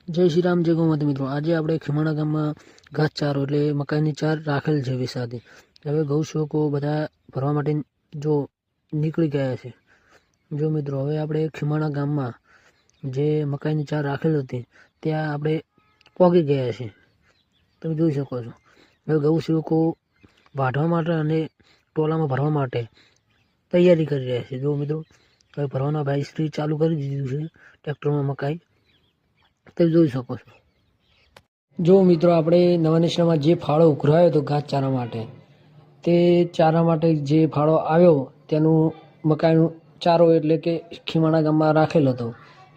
જય શ્રી રામ, જય ગૌમાતા મિત્રો। આજે આપણે ખીમાણા ગામમાં ઘાસચારો એટલે મકાઈની ચાર રાખેલ છે વેસાતી। હવે ગૌસેવકો બધા ભરવા માટે જો નીકળી ગયા છે। જો મિત્રો હવે આપણે ખીમાણા ગામમાં જે મકાઈની ચાર રાખેલ હતી ત્યાં આપણે પહોંચી ગયા છે, તમે જોઈ શકો છો। હવે ગૌસેવકો વાઢવા માટે અને ટોલામાં ભરવા માટે તૈયારી કરી રહ્યા છે। જો મિત્રો હવે ભરવાના ભાઈશ્રી ચાલુ કરી દીધું છે ટ્રેક્ટરમાં મકાઈ, તમે જોઈ શકો છો। જો મિત્રો આપણે નવા નેશનામાં જે ફાળો ઉઘરાયો હતો ઘાસચારા માટે, તે ચારા માટે જે ફાળો આવ્યો તેનું મકાઈનું ચારો એટલે કે ખીમાણા ગામમાં રાખેલ હતો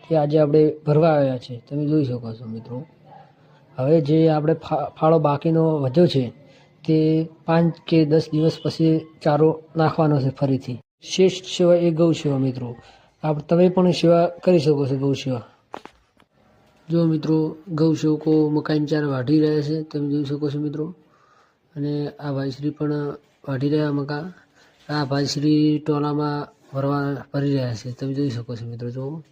તે આજે આપણે ભરવા આવ્યા છે, તમે જોઈ શકો છો મિત્રો। હવે જે આપણે ફાળો બાકીનો વધ્યો છે તે 5 કે 10 દિવસ પછી ચારો નાખવાનો છે ફરીથી। શ્રેષ્ઠ સેવા એ ગૌ સેવા મિત્રો, તમે પણ સેવા કરી શકો છો ગૌ સેવા। જો મિત્રો ગૌસેવકો મકાઈની ચાર વાઢી રહ્યા છે, તમે જોઈ શકો છો મિત્રો। અને આ ભાઈશ્રી પણ વાઢી રહ્યા મકા, આ ભાઈશ્રી ટોલામાં ભરી રહ્યા છે, તમે જોઈ શકો છો મિત્રો। જુઓ,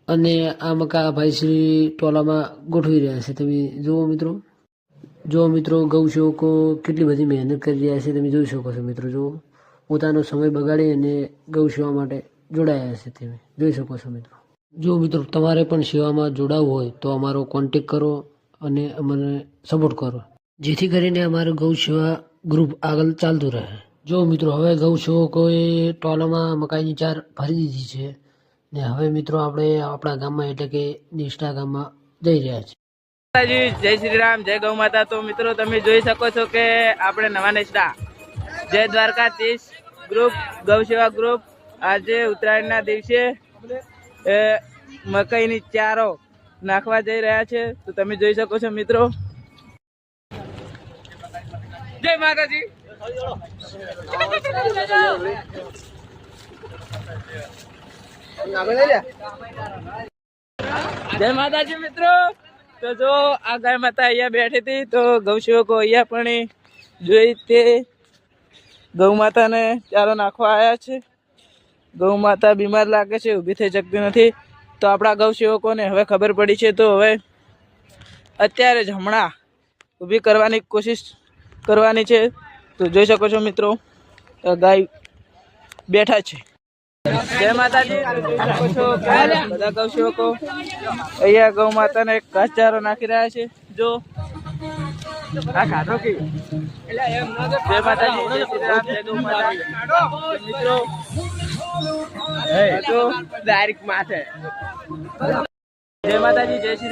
અને આ મકા ભાઈશ્રી ટોલામાં ગોઠવી રહ્યા છે, તમે જુઓ મિત્રો। જો મિત્રો ગૌસેવકો કેટલી બધી મહેનત કરી રહ્યા છે, તમે જોઈ શકો છો મિત્રો। જુઓ, પોતાનો સમય બગાડી અને ગૌ સેવા માટે જોડાયા છે, તમે જોઈ શકો છો મિત્રો। જો મિત્રો તમારે પણ સેવામાં જોડાવવું હોય તો અમારો કોન્ટેક કરો અને અમને સપોર્ટ કરો, જેથી કરીને અમારું ગૌ સેવા ગ્રુપ આગળ ચાલતું રહે। જો મિત્રો હવે ગૌ સેવકોએ ટોલામાં મકાઈની ચાર ભરી દીધી છે ને હવે મિત્રો આપણે આપણા ગામમાં એટલે કે નિષ્ઠા ગામમાં જઈ રહ્યા છીએ। જય શ્રી રામ, જય ગૌ માતા। તો મિત્રો તમે જોઈ શકો છો કે આપણે નવા નિષ્ઠા જય દ્વારકાધીશ ગ્રુપ ગૌ સેવા ગ્રુપ આજે ઉત્તરાયણના દિવસે મકાઈની ચારો નાખવા જઈ રહ્યા છે, તો તમે જોઈ શકો છો મિત્રો। જય માતાજી। જય માતાજી મિત્રો। તો જો આ ગાય માતા અહીંયા બેઠી હતી, તો ગૌસેવકો અહીંયા પણ જોઈ તે ગૌ માતાને ચારો નાખવા આવ્યા છે। ગૌ માતા બીમાર લાગે છે, ઊભી થઈ શકતી નથી, તો આપણા ગૌસેવકોને હવે ખબર પડી છે, તો હવે અત્યારે જ હમણાં ઊભી કરવાની કોશિશ કરવાની છે। તો જોઈ શકો છો મિત્રો ગાય બેઠા છે। જય માતાજી। જોઈ શકો છો બધા ગૌસેવકો અહીંયા ગૌ માતાને ઘાસચારો નાખી રહ્યા છે। જો આ ખાધો કે જય માતાજી, જય શ્રી રામ, જય ગૌ માતા મિત્રો। તો ડાયરેક્ટ માથે જય માતાજી, જય શ્રી